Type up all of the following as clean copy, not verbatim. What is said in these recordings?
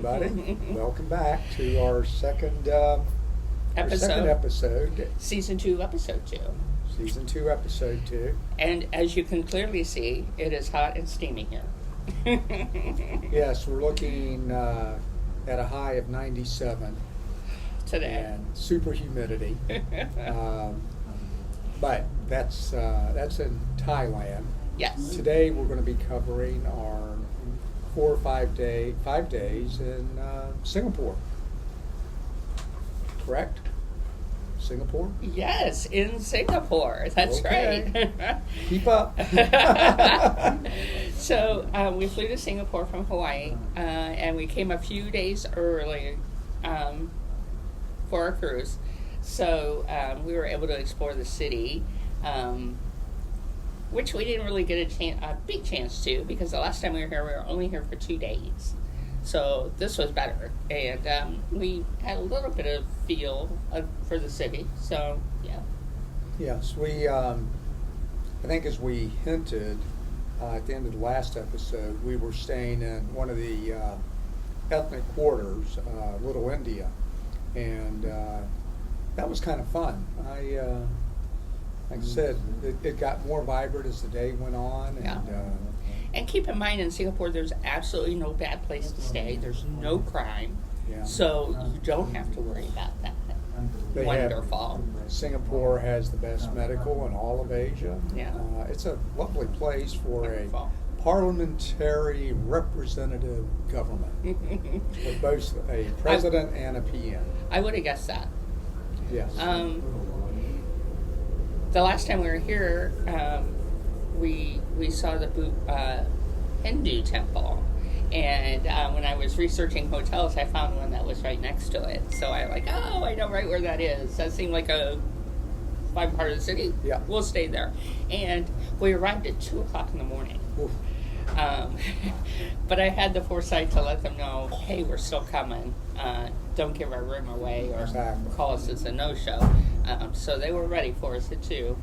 everybody. Welcome back to our second episode, Season 2, Episode 2. Season 2, Episode 2. And as you can clearly see, it is hot and steamy here. Yes, we're looking at a high of 97 Today. and super humidity. But that's in Thailand. Yes. Today we're going to be covering our 5 days in Singapore. Correct? Singapore? Yes, in Singapore. That's Okay. right. Keep up. So we flew to Singapore from Hawaii, and we came a few days early for our cruise. So we were able to explore the city, which we didn't really get a big chance to, because the last time we were only here for 2 days. So this was better, and we had a little bit of feel for the city. So yeah. Yes, I think as we hinted at the end of the last episode, we were staying in one of the ethnic quarters, Little India, and that was kind of fun. Like I said, it got more vibrant as the day went on, and Yeah. And keep in mind, in Singapore, there's absolutely no bad place to stay. There's no crime, yeah. so you don't have to worry about that. They Wonderful. Singapore has the best medical in all of Asia. Yeah. It's a lovely place for Wonderful. a parliamentary representative government with both a president and a PM. I would have guessed that. Yes. The last time we were here, we saw the Hindu temple, and when I was researching hotels, I found one that was right next to it. So I know right where that is. That seemed like a fine part of the city. Yeah. We'll stay there. And we arrived at 2:00 in the morning. Oof. But I had the foresight to let them know, hey, we're still coming. Don't give our room away or Exactly. call us as a no-show. So they were ready for us at 2.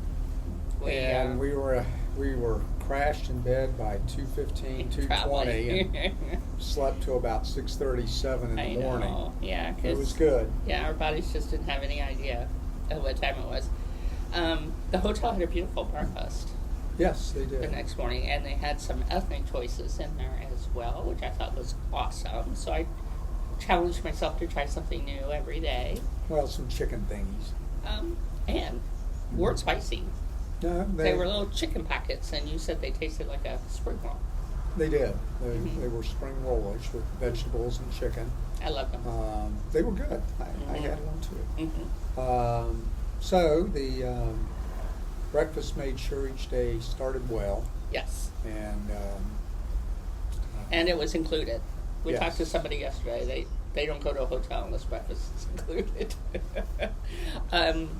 And we were crashed in bed by 2:15, 2:20, and slept till about 6:37 in the morning. Know. Yeah, It was good. Yeah, our bodies just didn't have any idea of what time it was. The hotel had a beautiful breakfast Yes, they the did. next morning, and they had some ethnic choices in there as well, which I thought was awesome. So I challenged myself to try something new every day. Well, some chicken thingies. And weren't spicy. No, They were little chicken packets, and you said they tasted like a spring roll. They did. Mhm. They were spring rollish with vegetables and chicken. I love them. They were good. I Mhm. had one too. Mm-hmm. So the breakfast made sure each day started well, Yes. and And it was included. We Yes. talked to somebody yesterday. They don't go to a hotel unless breakfast is included.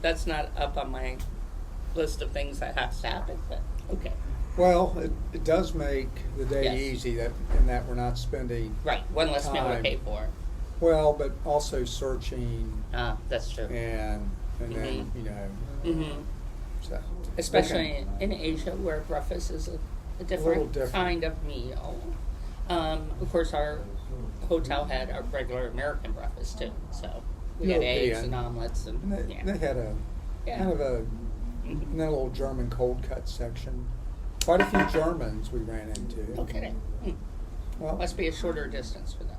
That's not up on my list of things that has to happen, but okay. well, it does make the day Yes. easy in that we're not spending Right, one less meal to Time. pay for. well, but also searching That's true. and then Mm-hmm. so Especially okay. in Asia, where breakfast is a little different different. kind of meal. Of course, our hotel had a regular American breakfast too, so we had eggs European. and omelets and And yeah. they had a Yeah. kind of a Mhm. little German cold cut section. Quite a few Germans we ran into. No kidding. Well, Must be a shorter distance for them.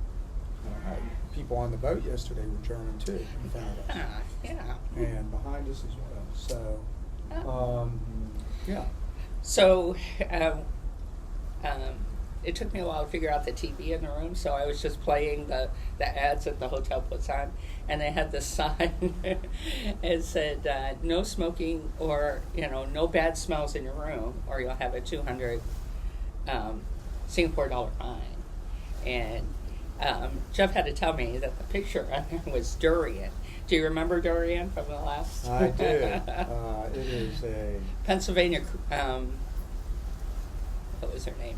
people on the boat yesterday were German too, in front of us Yeah. and behind us as well. So, yeah. So, it took me a while to figure out the TV in the room, so I was just playing the ads that the hotel puts on, and they had this sign. It said, no smoking or, no bad smells in your room, or you'll have a 200 Singapore dollar fine. And Jeff had to tell me that the picture on there was durian. Do you remember durian from the last? I do. It is a Pennsylvania, what was her name?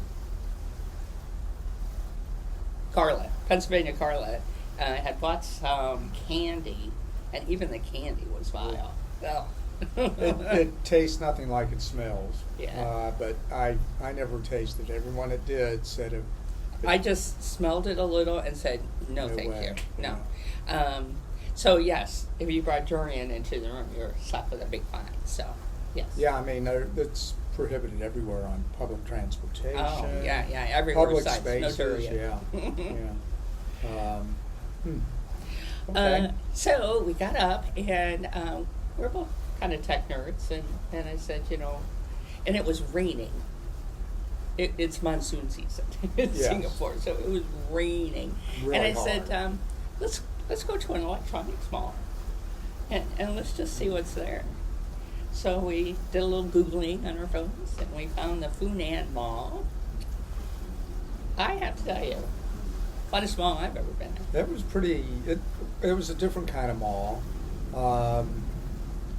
Carla. Pennsylvania Carla had bought some candy, and even the candy was vile. Oh. it tastes nothing like it smells. Yeah. But I never tasted it. Everyone that did said I just smelled it a little and said, no, No thank way. you. No. So, yes, if you brought durian into the room, you're slapped with a big fine. So, yes. Yeah, I mean, it's prohibited everywhere on public transportation. Oh, yeah, everywhere Public besides no spaces, durian. yeah. Okay. So we got up, and we're both kind of tech nerds, and I said, and it was raining. It's monsoon season in Yes. Singapore, so it was raining. Really and I hard. said, let's go to an electronics mall, and let's just see what's there. So we did a little Googling on our phones, and we found the Funan Mall. I have to tell you, funnest mall I've ever been in. That was it was a different kind of mall.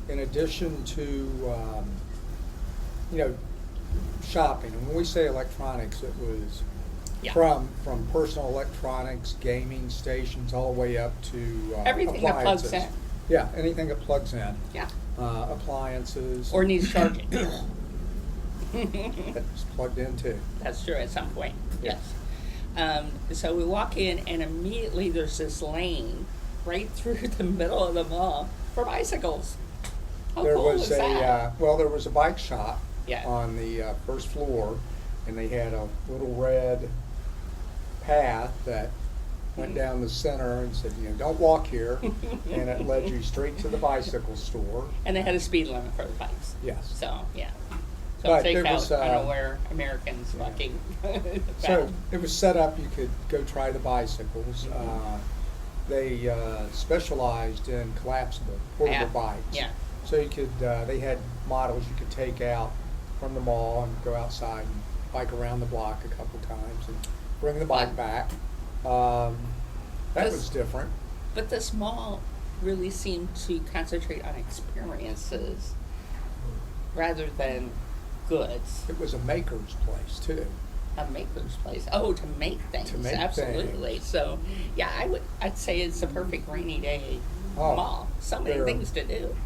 In addition to, shopping. And when we say electronics, it was Yeah. from personal electronics, gaming stations, all the way up to Everything that plugs appliances. in. Yeah, anything that plugs in. Yeah. Appliances. Or needs charging. That's plugged in too. That's true at some point, Yeah. yes. So we walk in, and immediately there's this lane right through the middle of the mall for bicycles. How There cool was is that? there was a bike shop Yeah. on the first floor, and they had a little red path that went down the center and said, don't walk here, and it led you straight to the bicycle store. And they had a speed limit for the bikes. Yes. So, yeah. So But take there out was, unaware Americans yeah. walking. So it was set up, you could go try the bicycles. They specialized in collapsible portable Yeah. bikes. Yeah. So you could, they had models you could take out from the mall and go outside and bike around the block a couple times and bring the bike back. That This- was different. But this mall really seemed to concentrate on experiences rather than goods. It was a maker's place too. A maker's place. Oh, to make things. To make Absolutely. things. So, yeah, I'd say it's a perfect rainy day Oh, mall. So many there- things to do.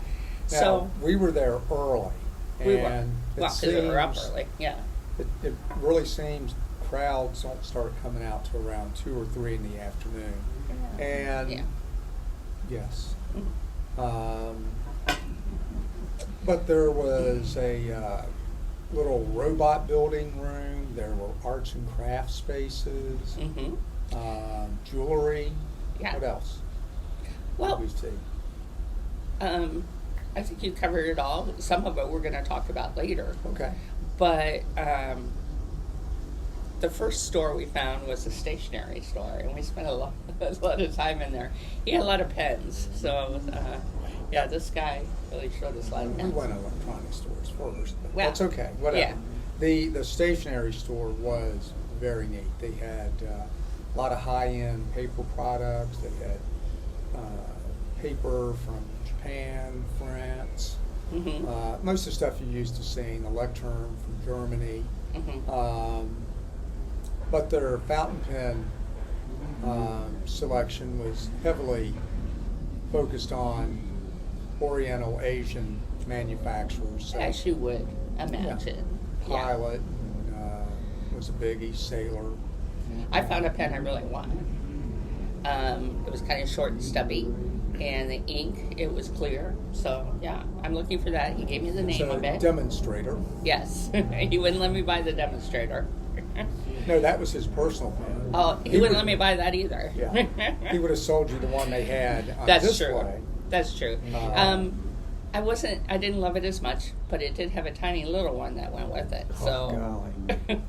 Now, So we were there early. we were. And Well, because we were up early. Yeah. It really seems crowds don't start coming out to around 2 or 3 in the afternoon. And Yeah. yes. Mhm. But there was a little robot building room. There were arts and crafts spaces, Mhm. jewelry. Yeah. What else? Well, Did we see? I think you covered it all. Some of it we're going to talk about later. Okay. But the first store we found was a stationery store, and we spent a lot of time in there. He had a lot of pens, so yeah, this guy really showed us a lot of We pens. went to electronic stores first, but Well, that's okay. Whatever. yeah. The stationery store was very neat. They had a lot of high-end paper products. They had paper from Japan, France. Mhm. Most of the stuff you're used to seeing, Electrum from Germany. Mhm. But their fountain pen selection was heavily focused on Oriental Asian manufacturers. So As you would imagine. Yeah. Pilot was a biggie, Sailor. I found a pen I really wanted. It was kind of short and stubby, and the ink, it was clear. So, yeah, I'm looking for that. He gave me the name So of it. Demonstrator. Yes. He wouldn't let me buy the demonstrator. No, that was his personal pen. Oh, he wouldn't let me buy that either. Yeah, he would have sold you the one they had on That's display. true. That's true. I didn't love it as much, but it did have a tiny little one that went with it. So, golly.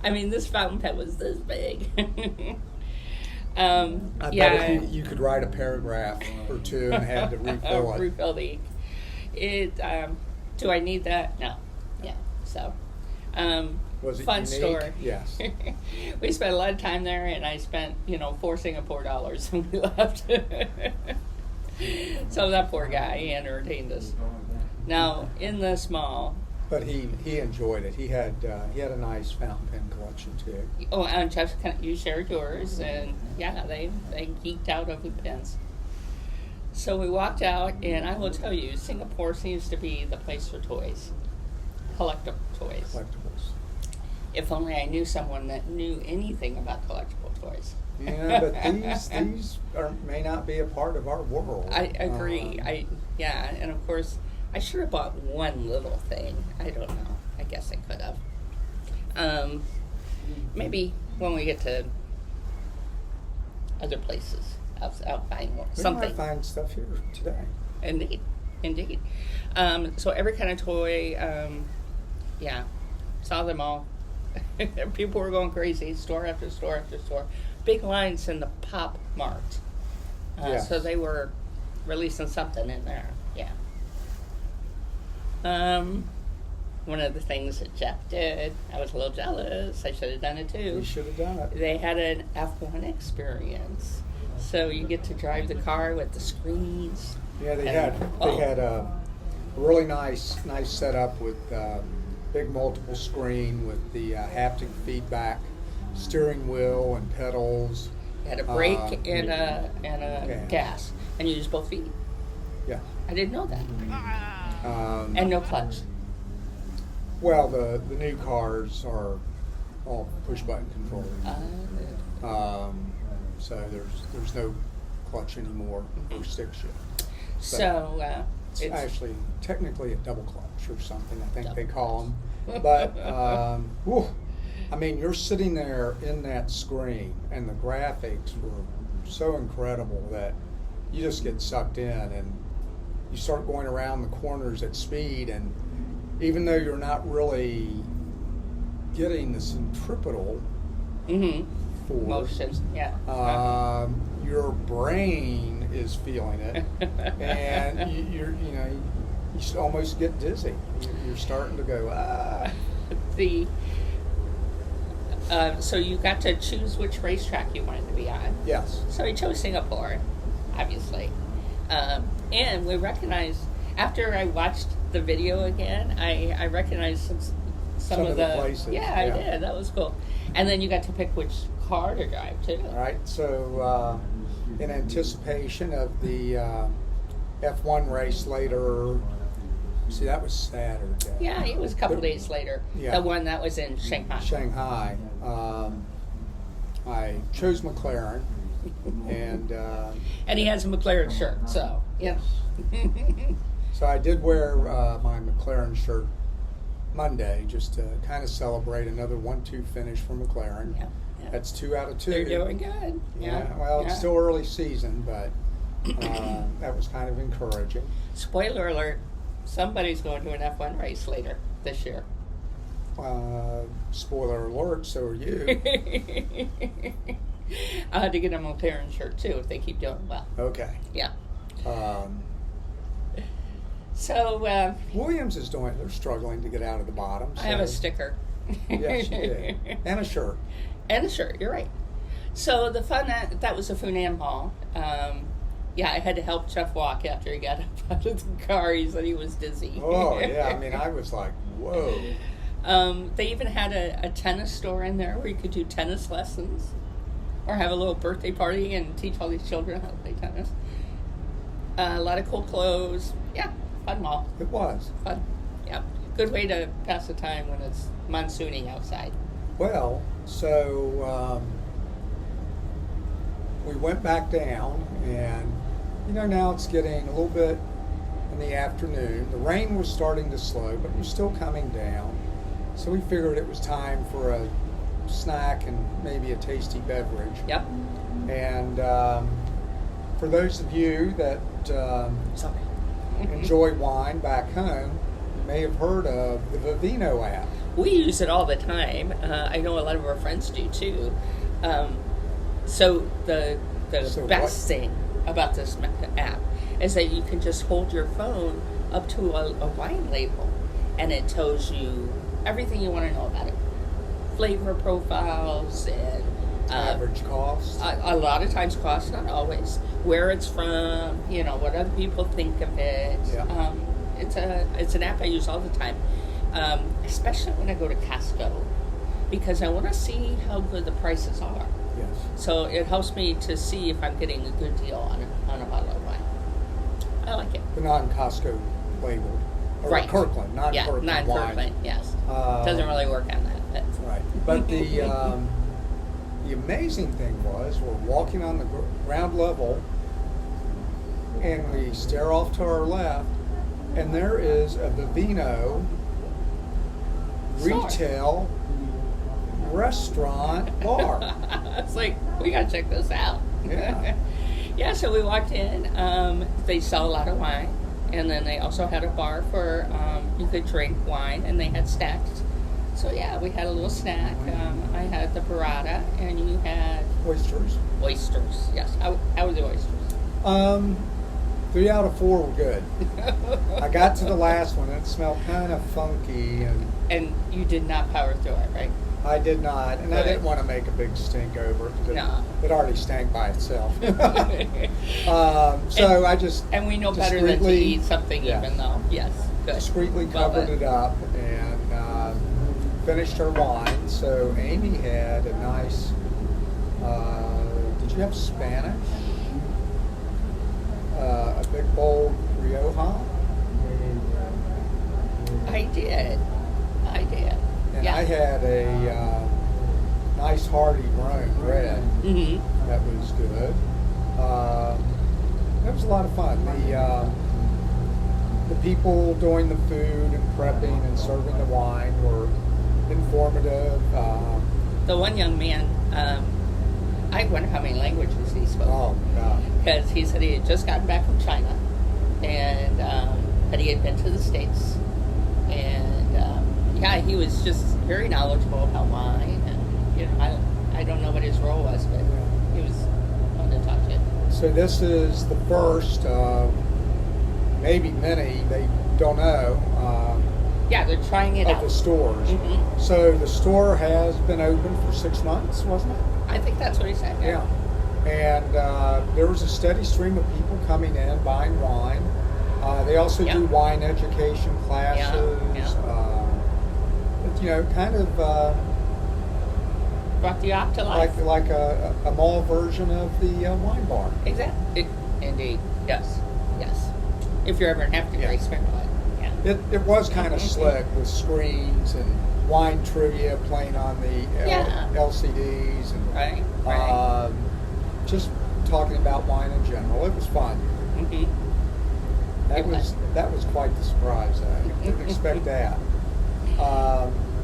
I mean, this fountain pen was this big. I yeah. bet if you could write a paragraph or two and had to refill it. Refill the ink. Do I need that? No. Yeah. So, Was it fun unique? store. Yes. We spent a lot of time there, and I spent, $4 Singapore when we left. So that poor guy, he entertained us. Now, in this mall, But he enjoyed it. He had a nice fountain pen collection too. and Jeff, you shared yours, and yeah, they geeked out over the pens. So we walked out, and I will tell you, Singapore seems to be the place for toys, collectible toys. Collectibles. If only I knew someone that knew anything about collectible toys. Yeah, but these may not be a part of our world. I agree. And of course, I should have bought one little thing. I don't know. I guess I could have. Maybe when we get to other places, out buying something. We might find stuff here today. Indeed. So every kind of toy, saw them all. People were going crazy, store after store after store. Big lines in the Pop Mart. Yes. So they were releasing something in there. Yeah. One of the things that Jeff did, I was a little jealous. I should have done it too. You should have done it. They had an F1 experience. So you get to drive the car with the screens. Yeah, they had a really nice setup with big multiple screen with the haptic feedback, steering wheel and pedals. They had a brake and a gas, and you use both feet. Yeah. I didn't know that. And no clutch. Well, the new cars are all push button controlled. So there's no clutch anymore or stick shift. So it's actually technically a double clutch or something, I think they call them. But I mean, you're sitting there in that screen, and the graphics were so incredible that you just get sucked in, and you start going around the corners at speed, and even though you're not really getting the centripetal force, motions, your brain is feeling it, and you almost get dizzy. You're starting to go so you got to choose which racetrack you wanted to be on. Yes. So we chose Singapore, obviously, and we recognized after I watched the video again, I recognized some of the places. Yeah, I did. That was cool. And then you got to pick which car to drive too. All right. So in anticipation of the F1 race later. See, that was Saturday. Yeah, it was a couple days later. Yeah. The one that was in Shanghai. Shanghai. I chose McLaren, and he has a McLaren shirt, so yeah. So I did wear my McLaren shirt Monday just to kind of celebrate another 1-2 finish for McLaren. Yeah. That's 2 out of 2. They're doing good. Well, it's still early season, but that was kind of encouraging. Spoiler alert. Somebody's going to an F1 race later this year. Spoiler alert, so are you. I had to get a McLaren shirt too if they keep doing well. Okay. Yeah. So Williams is doing. They're struggling to get out of the bottom. So. I have a sticker. Yes, you did. And a shirt. And a shirt. You're right. So the fun that was a Funan Mall. I had to help Jeff walk after he got up out of the car. He said he was dizzy. Oh, yeah. I mean, I was like, whoa. They even had a tennis store in there where you could do tennis lessons or have a little birthday party and teach all these children how to play tennis. A lot of cool clothes. Yeah, fun mall. It was. Fun. Yeah. Good way to pass the time when it's monsooning outside. Well, so we went back down, and now it's getting a little bit in the afternoon. The rain was starting to slow, but it was still coming down. So we figured it was time for a snack and maybe a tasty beverage. Yep. And for those of you that enjoy wine back home, you may have heard of the Vivino app. We use it all the time. I know a lot of our friends do too. So the best thing about this app is that you can just hold your phone up to a wine label, and it tells you everything you want to know about it. Flavor profiles and average cost. A lot of times cost, not always. Where it's from, what other people think of it. Yeah. It's an app I use all the time, especially when I go to Costco, because I want to see how good the prices are. Yes. So it helps me to see if I'm getting a good deal on a bottle of wine. I like it. The non-Costco labeled. Or Right. Kirkland, non-Kirkland wine. Non-Kirkland, yes. Doesn't really work on that. Right. But the amazing thing was, we're walking on the ground level, and we stare off to our left, and there is a Vivino Store. retail restaurant bar. It's like, we gotta check this out. Yeah. Yeah, so we walked in. They sell a lot of wine, and then they also had a bar for you could drink wine, and they had snacks. So yeah, we had a little snack. I had the burrata, and you had Oysters. oysters. Yes, how were the oysters? 3 out of 4 were good. I got to the last one, and it smelled kind of funky, and And you did not power through it, right? I did not, and I Good. didn't want to make a big stink over it because No. it already stank by itself. So I just And we know better than to discreetly- eat something yeah. even though. Yes, good. discreetly Well covered done. it up and finished her wine. So Amy had a nice. Did you have Spanish? A big bowl Rioja, I did. and Yeah. I had a nice hearty Rhone red. Mm-hmm. That was good. That was a lot of fun. The people doing the food and prepping and serving the wine were informative. The one young man, I wonder how many languages he spoke. Oh God. Because he said he had just gotten back from China, and that he had been to the States, and yeah, he was just very knowledgeable about wine, and you know, I don't know what his role was, but he was fun to talk to. So this is the first, maybe many, they don't know, Yeah, they're trying it of out. the stores. Mhm. So the store has been open for 6 months, wasn't it? I think that's what he said. Yeah. And there was a steady stream of people coming in, buying wine. They also Yeah. do wine education classes. Yeah. You know, kind of Brought the op to life. like a mall version of the wine bar. Exactly. Indeed. Yes. If you're ever in Hampton, Yeah. experiment. Yeah. It was kind of slick with screens and wine trivia playing on the Yeah. LCDs and Right. just talking about wine in general. It was fun. Mm-hmm. That was quite the surprise. I didn't expect that.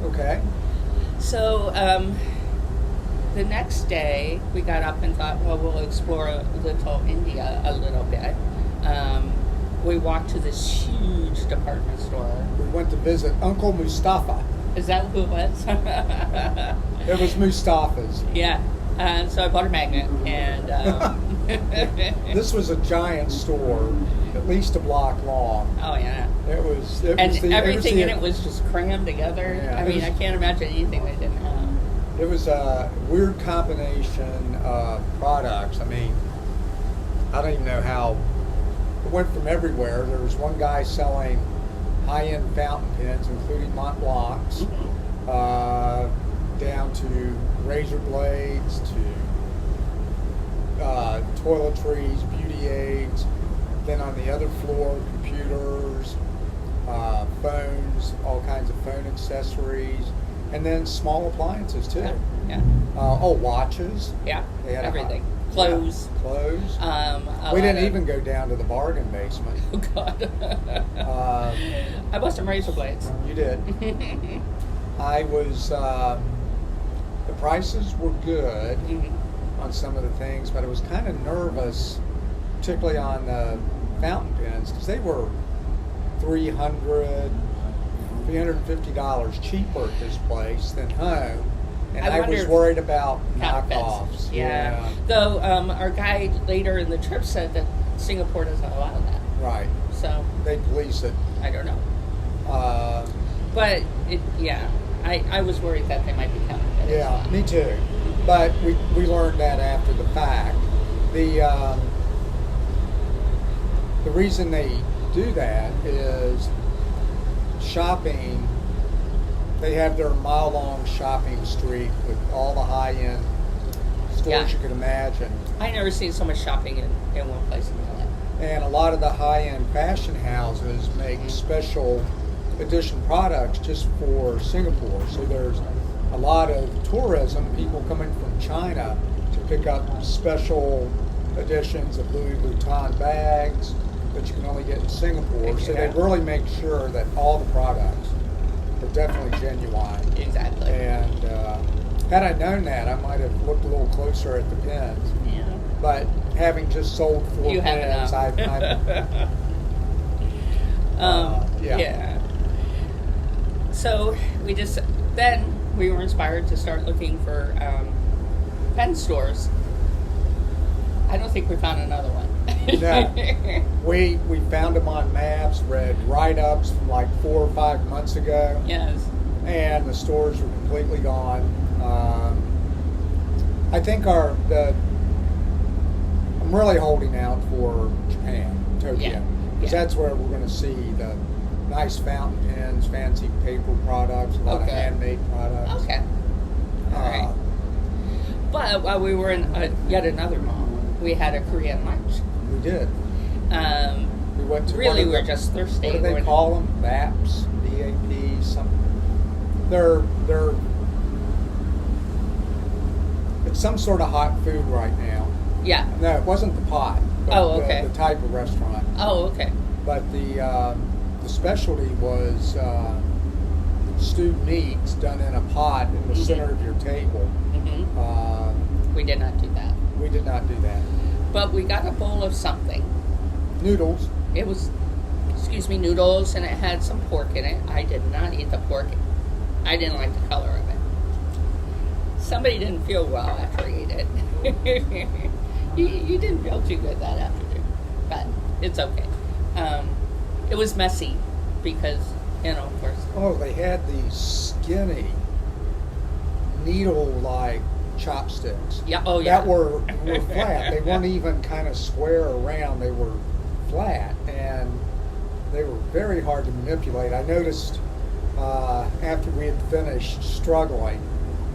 Okay. So the next day, we got up and thought, well, we'll explore Little India a little bit. We walked to this huge department store. We went to visit Uncle Mustafa. Is that who it was? It was Mustafa's. Yeah. So I bought a magnet, and This was a giant store, at least a block long. oh yeah. It was And the, everything it in was it was just crammed together. Yeah, I it mean, was- I can't imagine anything they didn't have. It was a weird combination of products. I mean, I don't even know how it went from everywhere. There was one guy selling high-end fountain pens, including Mont Blancs, down to razor blades, to toiletries, beauty aids. Then on the other floor, computers, phones, all kinds of phone accessories, and then small appliances too. Yeah. Watches. Yeah. They had Everything. Yeah, Clothes. clothes. A We lot didn't of- even go down to the bargain basement. Oh God. Um, I bought some razor blades. You did. I was. The prices were good on some of the things, but I was kind of nervous, particularly on the fountain pens, because they were $350 cheaper at this place than home, and I I was wonder- worried about Counterfeits. knockoffs. Yeah. Though our guide later in the trip said that Singapore doesn't allow that. Right. So They police it. I don't know. Uh, But I was worried that they might be counterfeit. as Yeah, well. me too. But we learned that after the fact. The reason they do that is shopping. They have their mile-long shopping street with all the high-end stores Yeah. you could imagine, I never seen so much shopping in one place in my life. and a lot of the high-end fashion houses make special edition products just for Singapore. So there's a lot of tourism, people coming from China to pick up special editions of Louis Vuitton bags that you can only get in Singapore. So they really make sure that all the products are definitely genuine. Exactly. And had I known that, I might have looked a little closer at the pins. Yeah. But having just sold 4 You have pins, enough. Yeah. So then we were inspired to start looking for pen stores. I don't think we found another one. No. We found them on maps, read write-ups from like 4 or 5 months ago, Yes. and the stores were completely gone. I think I'm really holding out for Japan, Tokyo, Yeah. because Yeah. that's where we're going to see the nice fountain pens, fancy paper products, a lot of Okay. handmade products. Okay. All right. But while we were in yet another mall, we had a Korean lunch. We did. We went to Really, one of we're the- just thirsty. What do they We're- call them? VAPs, VAP, something. They're it's some sort of hot food right now. Yeah. No, it wasn't the pot. But Oh, okay. The type of restaurant. Oh, okay. But the specialty was stewed meats done in a pot in the Mhm. center of your table. Hmm. We did not do that. We did not do that. But we got a bowl of something. Noodles. It was, noodles, and it had some pork in it. I did not eat the pork. I didn't like the color of it. Somebody didn't feel well after he ate it. you didn't feel too good that afternoon, but it's okay. It was messy because, of course. Oh, they had these skinny, needle-like chopsticks. Yeah. Oh, yeah. That were flat. They weren't even kind of square or round. They were flat, and they were very hard to manipulate. I noticed after we had finished struggling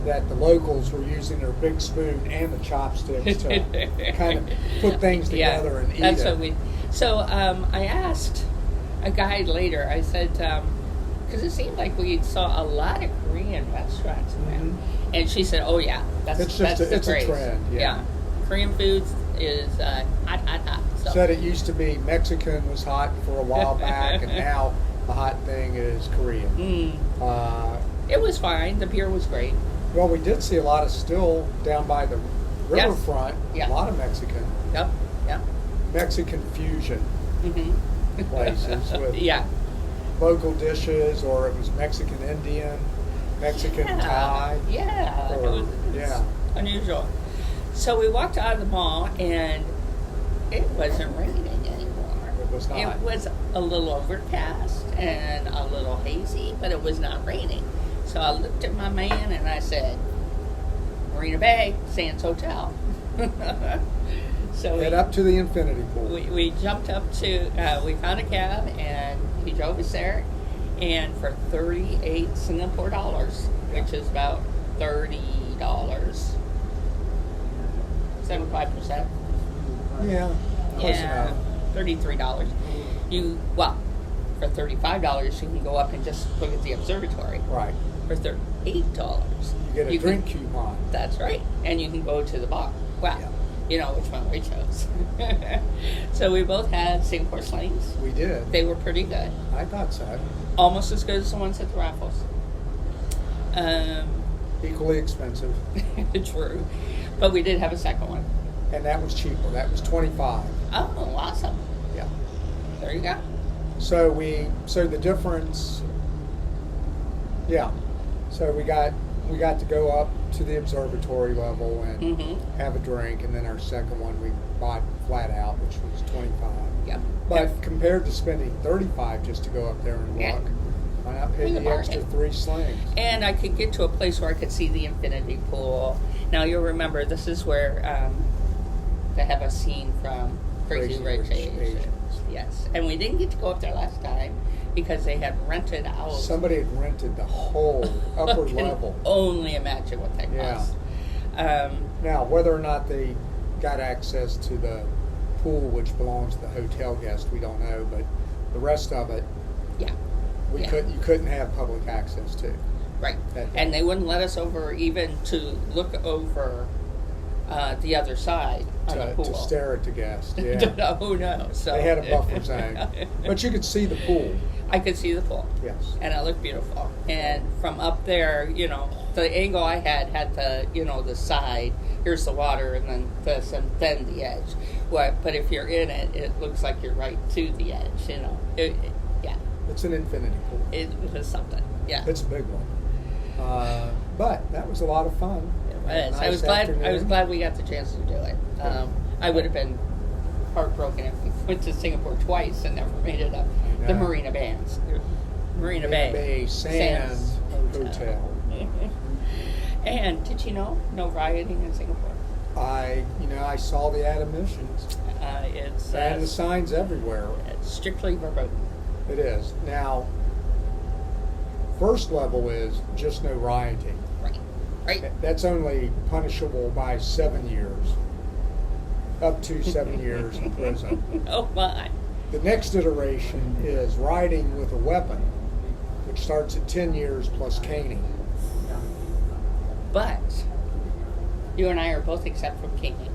that the locals were using their big spoon and the chopsticks to kind of put things together and eat that's it. what we. So I asked a guide later. I said, because it seemed like we saw a lot of Korean restaurants in there, Mhm. and she said, "Oh yeah, that's It's just that's the it's a craze. trend, yeah. Korean food is hot, hot, hot. So. Said it used to be Mexican was hot for a while back, and now the hot thing is Korean. Mm, it was fine. The beer was great. Well, we did see a lot of still down by the Yes. riverfront. Yeah. A lot of Mexican Yep. fusion Mm-hmm. places with Yeah. local dishes, or it was Mexican Indian, Mexican Thai. Yeah. Or- It was yeah. unusual. So we walked out of the mall, and it wasn't raining anymore. It was not. It was a little overcast and a little hazy, but it was not raining. So I looked at my man and I said, Marina Bay, Sands Hotel. So Head up to the infinity pool. we jumped up to, we found a cab and he drove us there. And for 38 Singapore dollars, which is about $30, 75%. Yeah, close enough. $33. For $35 you can go up and just look at the observatory. Right. For $38 You get a drink coupon. That's right, and you can go to the bar. Well, Yeah. you know which one we chose. So we both had Singapore slings. We did. They were pretty good, I thought so. almost as good as the ones at the Raffles. Equally expensive, True, but we did have a second one. and that was cheaper. That was 25. Oh, awesome! Yeah. There you go. So the difference, yeah. So we got to go up to the observatory level and Mm-hmm. have a drink, and then our second one we bought flat out, which was 25. Yep. But compared to spending 35 just to go up there and Yeah. look, why not pay It was a the extra bargain. 3 slings? And I could get to a place where I could see the infinity pool. Now you'll remember this is where they have a scene from Crazy Rich Asians. Yes, and we didn't get to go up there last time because they had rented out. Somebody had rented the whole upper I can level. only imagine what that Yeah. cost. Now, whether or not they got access to the pool, which belongs to the hotel guest, we don't know. But the rest of it, Yeah. you couldn't have public access to. Right. That day. And they wouldn't let us over even to look over the other side on the pool. To stare at the guests. Yeah. Oh no! So They had a buffer zone, but you could see the pool. I could see the pool. Yes. And it looked beautiful. And from up there, the angle I had the, the side. Here's the water, and then this, and then the edge. But if you're in it, it looks like you're right to the edge. Yeah. It's an infinity pool. It was something. Yeah. It's a big one. But that was a lot of fun. It was. Nice I was glad. I was afternoon. glad we got the chance to do it. I would have been heartbroken if we went to Singapore twice and never made it up. I The know. Marina Bands, Marina Bay Bay Sands Hotel. And did you know no rioting in Singapore? I saw the admissions It's and the signs everywhere. it's strictly verboten. It is. Now, first level is just no rioting. Right. That's only punishable by 7 years, up to 7 years in prison. Oh my. The next iteration is rioting with a weapon, which starts at 10 years plus caning. But you and I are both exempt from caning.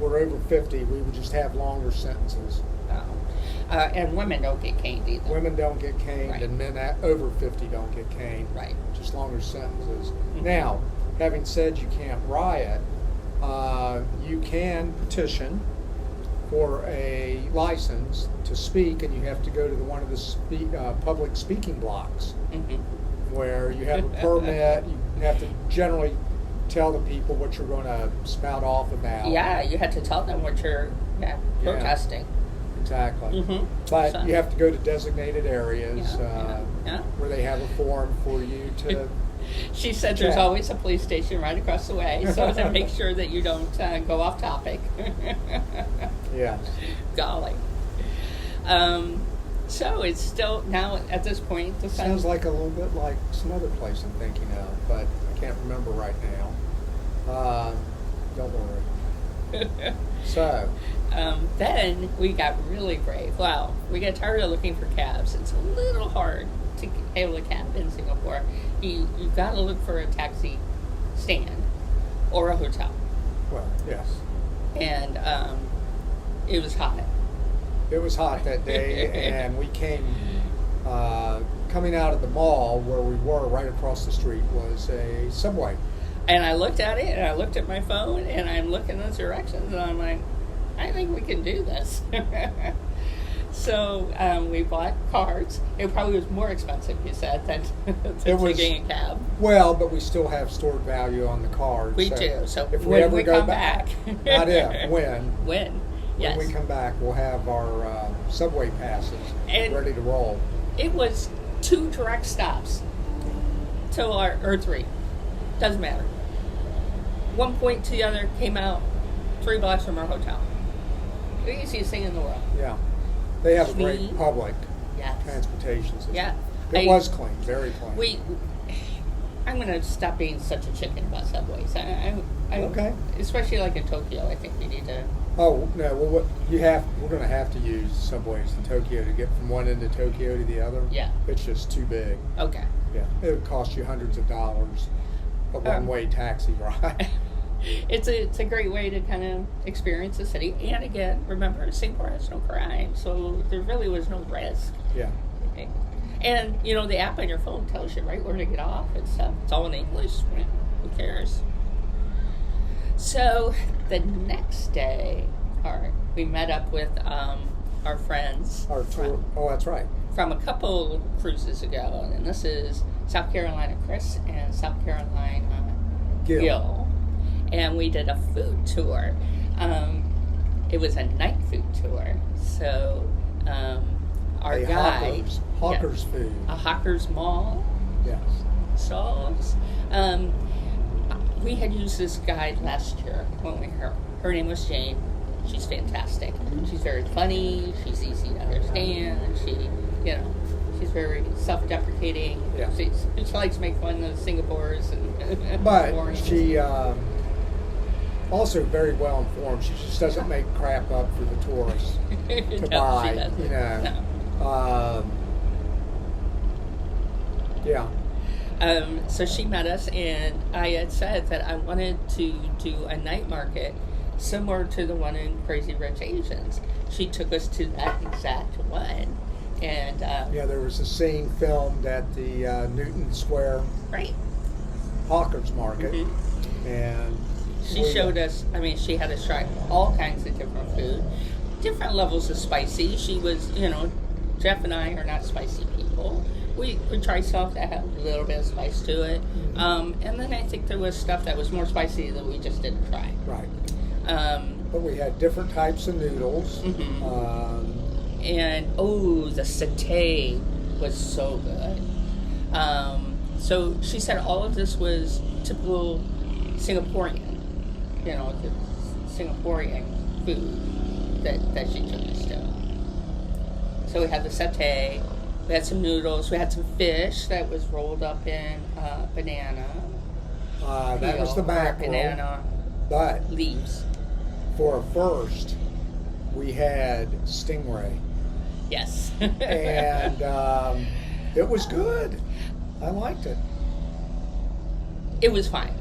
We're over 50, we would just have longer sentences. And women don't get caned either. Women don't get caned, Right. and men over 50 don't get caned. Right. Just longer sentences. Mhm. Now, having said you can't riot, you can petition for a license to speak, and you have to go to one of the public speaking blocks Mhm. where you have a permit. You have to generally tell the people what you're going to spout off about. Yeah, you had to tell them what you're protesting. Exactly. Mhm. But So- you have to go to designated areas Yeah. where they have a form for you to. She said there's Yeah. always a police station right across the way, so to make sure that you don't go off topic. Yes. Golly. So it's still now at this point. The sun- Sounds like a little bit like some other place I'm thinking of, but I can't remember right now. Don't worry. So, Then we got really brave. Wow, we got tired of looking for cabs. It's a little hard to hail a cab in Singapore. You've got to look for a taxi stand or a hotel. well, yes. And it was hot. It was hot that day, and we came, coming out of the mall where we were, right across the street was a Subway. And I looked at it, and I looked at my phone, and I'm looking in those directions, and I'm like, I think we can do this. So we bought cards. It probably was more expensive, you said, than It was- taking a cab. Well, but we still have stored value on the card. We do. So if when ever we go come back. not if, when. When? Yes. When we come back, we'll have our Subway passes And- ready to roll. It was 2 direct stops to or 3. Doesn't matter. One point to the other, came out 3 blocks from our hotel. The easiest thing in the world. Yeah. They have a great Clean. public Yes. transportation system. Yeah. It was clean, very clean. I'm going to stop being such a chicken about subways. Okay. Especially like in Tokyo, I think we need to. Oh no! Well, we're going to have to use subways in Tokyo to get from one end of Tokyo to the other. Yeah. It's just too big. Okay. Yeah, it would cost you hundreds of dollars a one-way taxi ride. It's a great way to kind of experience the city. And again, remember, Singapore has no crime, so there really was no risk. Yeah. Okay. And, the app on your phone tells you right where to get off and stuff. It's all in English. Who cares? So, the next day, we met up with our friends. Our tour. Oh, that's right. From a couple cruises ago. And this is South Carolina Chris and South Carolina Gil. And we did a food tour. It was a night food tour. So, our guide. Hawker's food. A Hawker's Mall. Yes. Stalls. We had used this guide last year when her name was Jane. She's fantastic. She's very funny. She's easy to understand. She's very self-deprecating. Yeah. She likes to make fun of Singapore's and But foreigners. she also very well informed. She just doesn't make crap up for the tourists to No, buy. she doesn't. You know. No. Yeah. So she met us, and I had said that I wanted to do a night market similar to the one in Crazy Rich Asians. She took us to that exact one, and Yeah, there was a scene filmed at the Newton Square right. Hawkers Market, Mhm. and She showed us, I mean, she had us try all kinds of different food, different levels of spicy. She was, Jeff and I are not spicy people. We try stuff that had a little bit of spice to it. And then I think there was stuff that was more spicy that we just didn't try. Right. Um, But we had different types of noodles. Mhm. Um, and, the satay was so good. So she said all of this was typical Singaporean. The Singaporean food that she took us to. So we had the satay, we had some noodles, we had some fish that was rolled up in banana. that was the peel, or mackerel. banana But leaves. for a first, we had stingray. Yes. And it was good. I liked it. It was fine.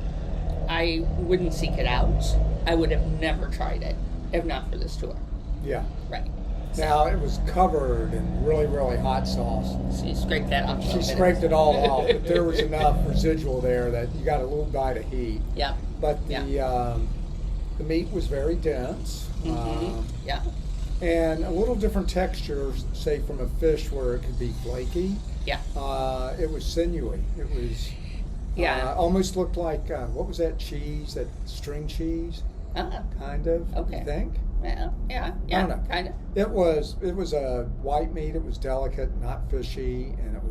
I wouldn't seek it out. I would have never tried it if not for this tour. Yeah. Right. Now it was covered in really, really hot sauce. So you scrape that off. She scraped it all off, but there was enough residual there that you got a little bite of heat. Yep. But the meat was very dense. Yeah. And a little different texture, say from a fish where it could be flaky. Yeah. It was sinewy. It was almost looked like what was that cheese? That string cheese, kind of. Okay. You think? Yeah. I don't know. Kind of. It was a white meat. It was delicate, not fishy, and it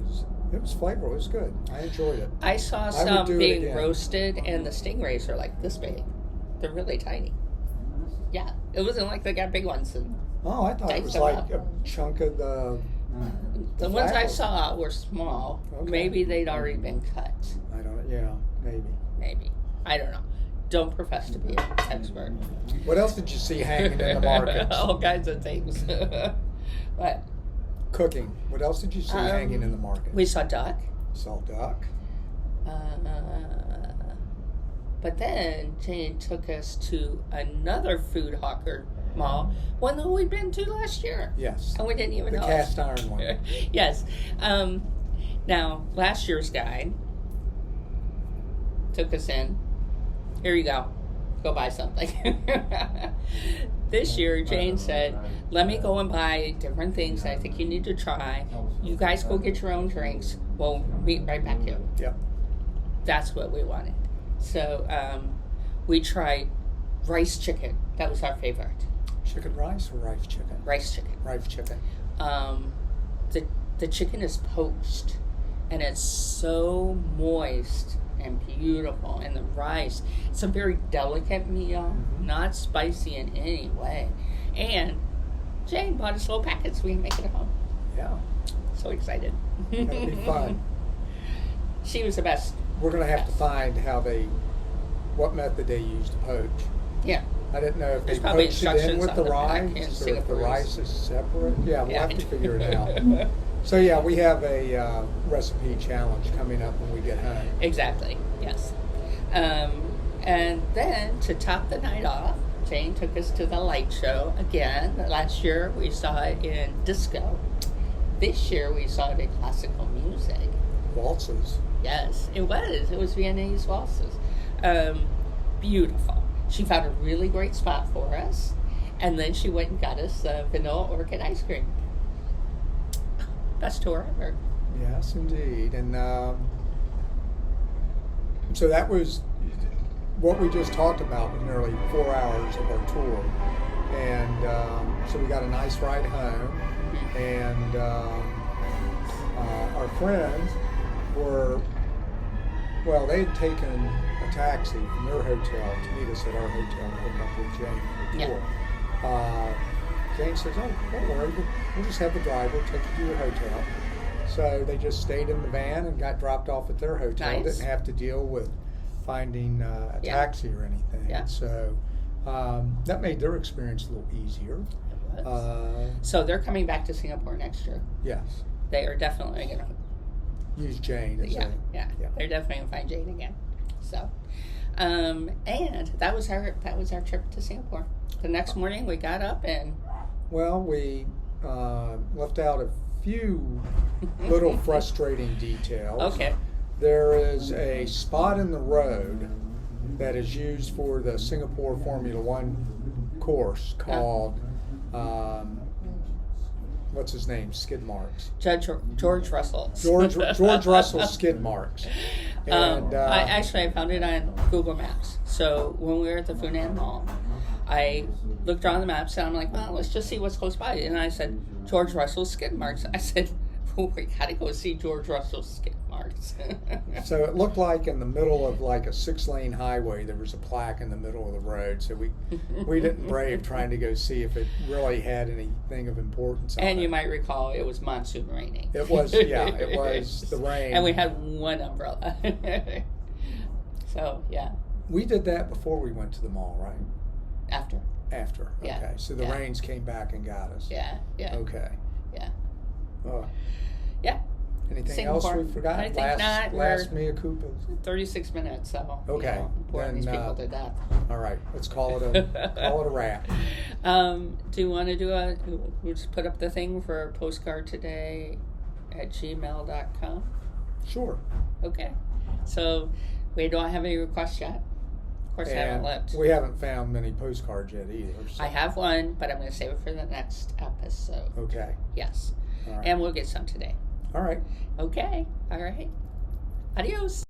was flavorful. It was good. I enjoyed it. I saw would some do it being again. roasted, and the stingrays are like this big. They're really tiny. Yeah, it wasn't like they got big ones. And Oh, I thought it Dice was them like up. a chunk of the. the ones I flour. saw were small. Okay. Maybe they'd already been cut. I don't. Yeah, maybe. Maybe. I don't know. Don't profess to be an expert. What else did you see hanging in the markets? All kinds of things. But Cooking. What else did you see hanging in the market? we saw duck. Saw duck. But then Jane took us to another food hawker mall, one that we'd been to last year. Yes. And we didn't even The know. cast iron one. Yes. Now, last year's guide took us in. Here you go. Go buy something. This year, Jane said, let me go and buy different things I think you need to try. You guys go get your own drinks. We'll meet right back here. Yep. That's what we wanted. So we tried rice chicken. That was our favorite. Chicken rice or rice chicken? Rice chicken. Rice chicken. The chicken is poached, and it's so moist and beautiful. And the rice, it's a very delicate meal, not spicy in any way. And Jane bought us little packets so we can make it at home. Yeah. So excited. That'll be fun. She was the best. We're going to have to find what method they use to poach. Yeah. I didn't know if There's they probably poached it in instructions with on the the back in rice or if the Singapore. rice is separate. Yeah, we'll Yeah. have to figure it out. So yeah, we have a recipe challenge coming up when we get home. Exactly, yes. And then to top the night off, Jane took us to the light show again. Last year we saw it in disco. This year we saw it in classical music. Waltzes. Yes, it was. It was Viennese waltzes. Beautiful. She found a really great spot for us, and then she went and got us vanilla orchid ice cream. Best tour ever. Yes, indeed. And so that was what we just talked about was nearly 4 hours of our tour. And so we got a nice ride home. And our friends they had taken a taxi from their hotel to meet us at our hotel and hook up with Jane for the tour. Jane says, oh, don't worry, we'll just have the driver take you to your hotel. So they just stayed in the van and got dropped off at their hotel. Nice. Didn't have to deal with finding a taxi or anything. Yeah. So that made their experience a little easier. It was. So they're coming back to Singapore next year. Yes. They are definitely going to use Jane as Yeah, a... yeah, they're definitely gonna find Jane again. So, and that was our trip to Singapore. The next morning we got up and Well, we left out a few little frustrating details. okay, There is a spot in the road that is used for the Singapore Formula One course called, what's his name? Skid marks. George Russell. George Russell skid marks. And I found it on Google Maps. So when we were at the Funan Mall, I looked on the maps and I'm like, well, let's just see what's close by. And I said, George Russell skid marks. I said, oh, we gotta go see George Russell skid marks. so it looked like in the middle of like a 6-lane highway, there was a plaque in the middle of the road. So we didn't brave trying to go see if it really had anything of importance on And it. you might recall it was monsoon raining. It was, yeah, it was the rain. And we had one umbrella. So, yeah, We did that before we went to the mall, right? after. After. Yeah, Okay. So the yeah. rains came back and got us. Yeah, yeah, Okay. yeah. Uh, Yeah, anything else Singapore. we forgot? I think not. Last mea culpa. 36 minutes, so Okay, boring these then, people to death. All right. Let's call it a wrap. Do you want to do we'll just put up the thing for a postcard today at gmail.com? Sure. Okay. So we don't have any requests yet. Of course, I haven't And looked. we haven't found many postcards yet either. So. I have one, but I'm going to save it for the next episode. Okay. Yes. All right. And we'll get some today. All right. Okay. All right. Adios.